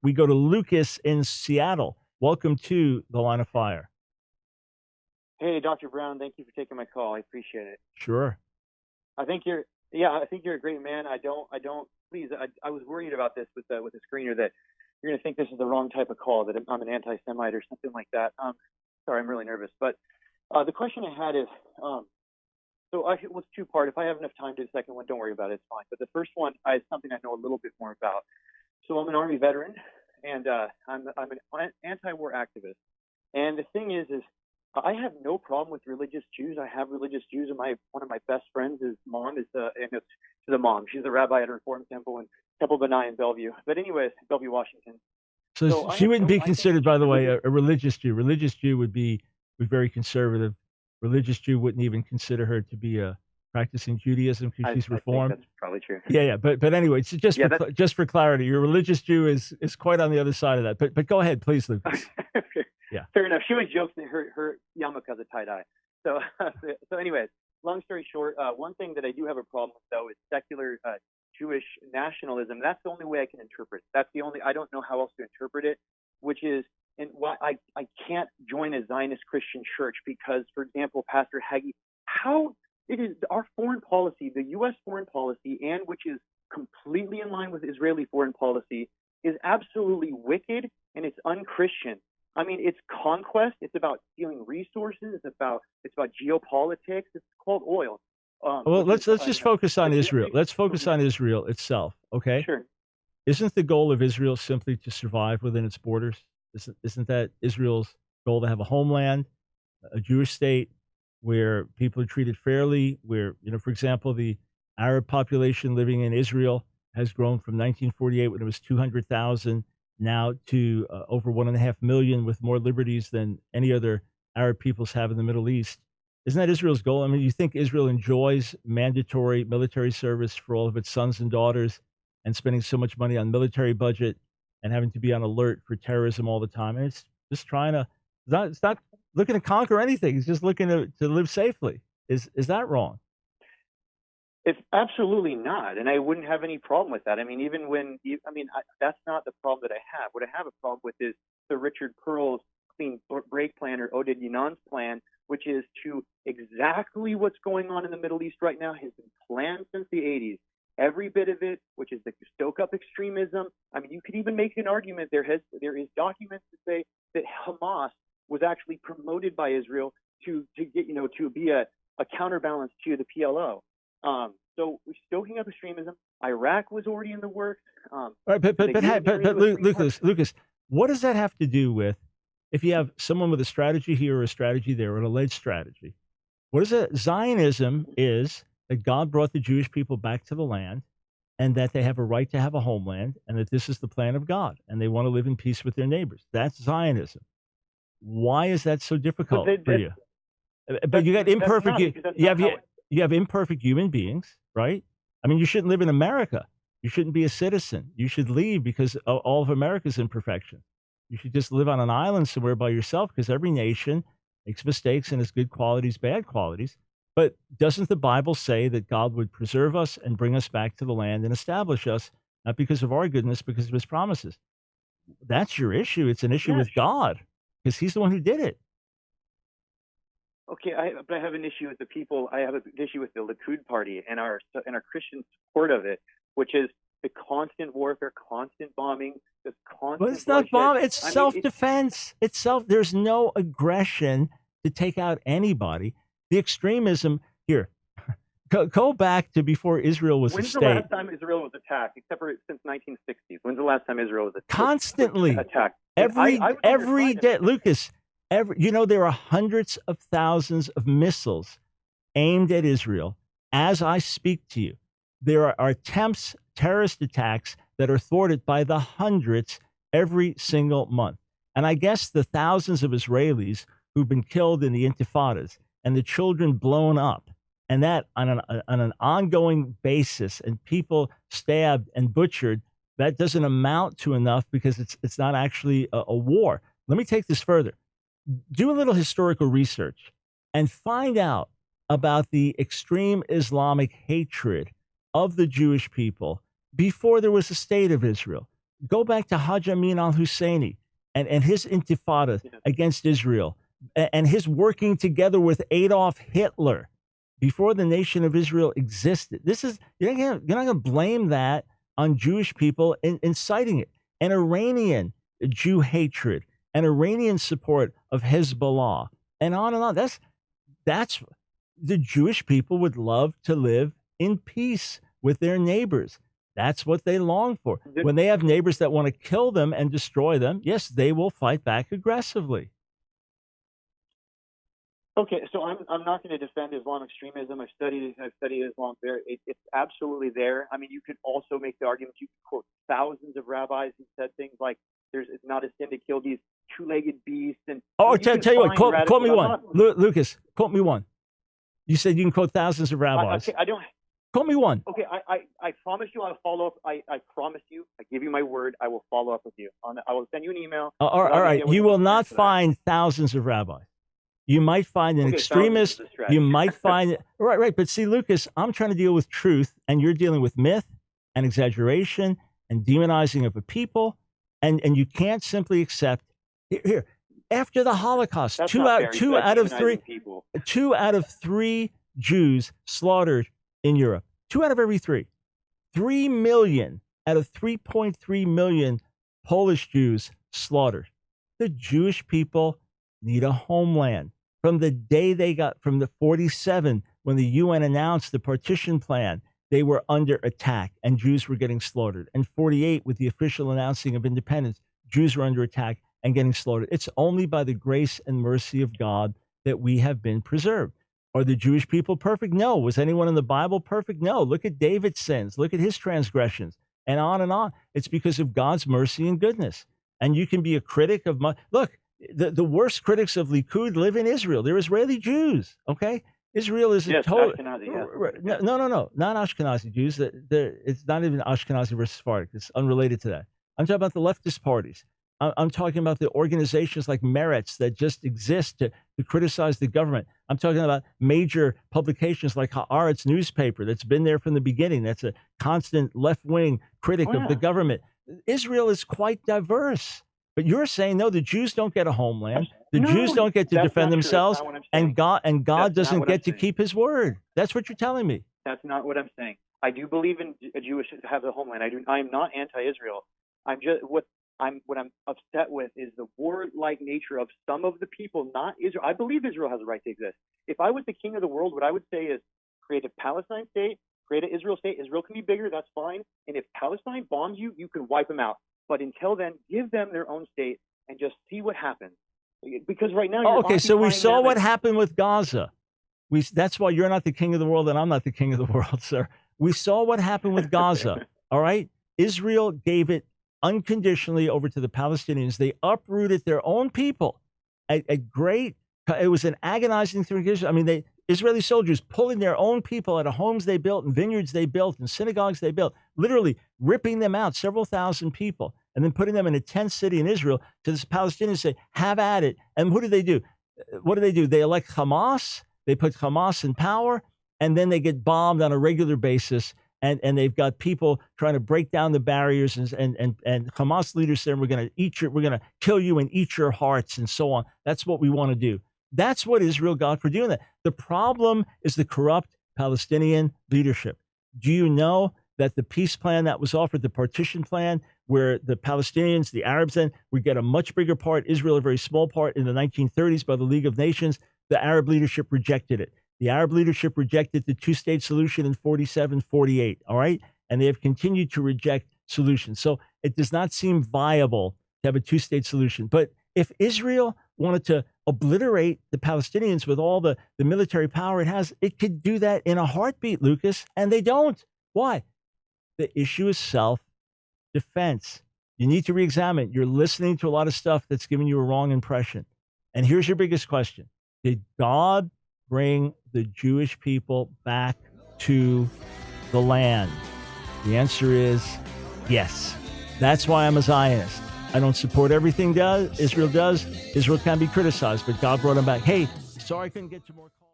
we go to Lucas in Seattle. Welcome to the Line of Fire. Hey, Dr. Brown, thank you for taking my call. I appreciate it. Sure. I think you're a great man. Please, I was worried about this with the screener that you're going to think this is the wrong type of call, that I'm an anti-Semite or something like that. Sorry, I'm really nervous. But the question I had is, it was two-part. If I have enough time to do the second one, don't worry about it. It's fine. But the first one is something I know a little bit more about. So I'm an Army veteran, and I'm an anti-war activist. And the thing is I have no problem with religious Jews. I have religious Jews, and one of my best friends' mom is she's a mom. She's a rabbi at a Reform Temple in Temple Benai in Bellevue. But anyways, Bellevue, Washington. So she wouldn't be considered, by the way, a religious Jew. Religious Jew would be very conservative. Religious Jew wouldn't even consider her to be a practicing Judaism because she's Reformed. I think that's probably true. Yeah. But anyway, so just for clarity, your religious Jew is quite on the other side of that. But go ahead, please, Lucas. Yeah. Fair enough. She always jokes that her yarmulke's a tie-dye. So anyways, long story short, one thing that I do have a problem with, though, is secular Jewish nationalism. That's the only way I can interpret it. I don't know how else to interpret it, which is, and why I can't join a Zionist Christian church because, for example, Pastor Hagee, how it is our foreign policy, the U.S. foreign policy, and which is completely in line with Israeli foreign policy, is absolutely wicked and it's unchristian. I mean, it's conquest. It's about stealing resources. It's about geopolitics. It's called oil. Well, let's just focus on Israel. Let's focus on Israel itself, okay? Sure. Isn't the goal of Israel simply to survive within its borders? Isn't that Israel's goal, to have a homeland, a Jewish state where people are treated fairly, where, for example, the Arab population living in Israel has grown from 1948 when it was 200,000 now to over 1.5 million, with more liberties than any other Arab peoples have in the Middle East. Isn't that Israel's goal? I mean, you think Israel enjoys mandatory military service for all of its sons and daughters and spending so much money on military budget and having to be on alert for terrorism all the time? And it's just trying to, it's not looking to conquer anything. It's just looking to live safely. Is that wrong? It's absolutely not, and I wouldn't have any problem with that. I mean, that's not the problem that I have. What I have a problem with is the Richard Pearl's clean break plan, or Oded Yinon's plan, which is to exactly what's going on in the Middle East right now has been planned since the 80s. Every bit of it, which is to stoke up extremism. I mean, you could even make an argument. There is documents to say that Hamas was actually promoted by Israel to get to be a counterbalance to the PLO. So we're stoking up extremism. Iraq was already in the works. Right, but Lucas, what does that have to do with if you have someone with a strategy here or a strategy there, or an alleged strategy? What is it? Zionism is that God brought the Jewish people back to the land, and that they have a right to have a homeland, and that this is the plan of God, and they want to live in peace with their neighbors. That's Zionism. Why is that so difficult for you? But you got imperfect. You have imperfect human beings, right? I mean, you shouldn't live in America. You shouldn't be a citizen. You should leave because all of America's imperfection. You should just live on an island somewhere by yourself, because every nation makes mistakes and has good qualities, bad qualities. But doesn't the Bible say that God would preserve us and bring us back to the land and establish us, not because of our goodness, because of his promises? That's your issue. It's an issue with God, because he's the one who did it. Okay, but I have an issue with the people. I have an issue with the Likud party and our Christian support of it, which is the constant warfare, constant bombing, this constant. Well, it's not bombing. It's self-defense. There's no aggression to take out anybody. The extremism here. Go back to before Israel was a state. When's the last time Israel was attacked? Except for since 1960s. When's the last time Israel was attacked? Constantly attacked. Every day, Lucas. There are hundreds of thousands of missiles aimed at Israel as I speak to you. There are attempts, terrorist attacks that are thwarted by the hundreds every single month. And I guess the thousands of Israelis who've been killed in the intifadas and the children blown up, and that on an ongoing basis, and people stabbed and butchered, that doesn't amount to enough, because it's not actually a war. Let me take this further. Do a little historical research and find out about the extreme Islamic hatred of the Jewish people before there was a state of Israel. Go back to Hajj Amin al-Husseini and his intifada against Israel and his working together with Adolf Hitler before the nation of Israel existed. This is, you're not going to blame that on Jewish people inciting it. And Iranian Jew hatred and Iranian support of Hezbollah and on and on. That's the Jewish people would love to live in peace with their neighbors. That's what they long for. When they have neighbors that want to kill them and destroy them, yes, they will fight back aggressively. Okay, so I'm not going to defend Islamic extremism. I've studied Islam there. It's absolutely there. I mean, you could also make the argument. You could quote thousands of rabbis who said things like, "It's not a sin to kill these two-legged beasts." And tell you what, quote me one, Lucas. Quote me one. You said you can quote thousands of rabbis. I don't. Quote me one. Okay, I promise you I'll follow up. I promise you. I give you my word. I will follow up with you. I will send you an email. All right. You will not find thousands of rabbis. You might find an extremist. You might find it. Right. But see, Lucas, I'm trying to deal with truth, and you're dealing with myth and exaggeration and demonizing of a people, and you can't simply accept here. After the Holocaust, two out of three Jews slaughtered in Europe. 2 out of every 3. 3 million out of 3.3 million Polish Jews slaughtered. The Jewish people need a homeland. From the day from the 47, when the UN announced the partition plan, they were under attack and Jews were getting slaughtered. And 48, with the official announcing of independence, Jews were under attack and getting slaughtered. It's only by the grace and mercy of God that we have been preserved. Are the Jewish people perfect? No. Was anyone in the Bible perfect? No. Look at David's sins. Look at his transgressions, and on and on. It's because of God's mercy and goodness. And you can be a critic of look, the worst critics of Likud live in Israel. They're Israeli Jews, okay? Israel is a total... No, not Ashkenazi Jews. It's not even Ashkenazi versus Sephardic. It's unrelated to that. I'm talking about the leftist parties. I'm talking about the organizations like Meretz that just exist to criticize the government. I'm talking about major publications like Haaretz newspaper that's been there from the beginning. That's a constant left-wing critic of the government. Israel is quite diverse. But you're saying, no, the Jews don't get a homeland. The Jews don't get to defend themselves, and God doesn't get to keep his word. That's what you're telling me. That's not what I'm saying. I do believe in a Jewish have a homeland. I am not anti-Israel. What I'm upset with is the war-like nature of some of the people, not Israel. I believe Israel has a right to exist. If I was the king of the world, what I would say is create a Palestine state, create an Israel state. Israel can be bigger, that's fine. And if Palestine bombs you, you can wipe them out. But until then, give them their own state and just see what happens. Because right now, so we saw what happened with Gaza. That's why you're not the king of the world and I'm not the king of the world, sir. We saw what happened with Gaza. All right, Israel gave it unconditionally over to the Palestinians. They uprooted their own people. It was an agonizing thing. I mean, Israeli soldiers pulling their own people out of homes they built and vineyards they built and synagogues they built, literally ripping them out, several thousand people, and then putting them in a tent city in Israel to the Palestinians say, have at it. And what do? They elect Hamas. They put Hamas in power, and then they get bombed on a regular basis. And they've got people trying to break down the barriers, and Hamas leaders saying, we're going to kill you and eat your hearts and so on. That's what we want to do. That's what Israel got for doing that. The problem is the corrupt Palestinian leadership. Do you know that the peace plan that was offered, the partition plan, where the Palestinians, the Arabs then would get a much bigger part, Israel a very small part in the 1930s by the League of Nations, the Arab leadership rejected it. The Arab leadership rejected the two-state solution in 47, 48, all right? And they have continued to reject solutions. So it does not seem viable to have a two-state solution. But if Israel wanted to obliterate the Palestinians with all the military power it has, it could do that in a heartbeat, Lucas, and they don't. Why? The issue is self-defense. You need to re-examine. You're listening to a lot of stuff that's giving you a wrong impression. And here's your biggest question. Did God bring the Jewish people back to the land? The answer is yes. That's why I'm a Zionist. I don't support everything Israel does. Israel can be criticized, but God brought them back. Hey, sorry I couldn't get to more calls.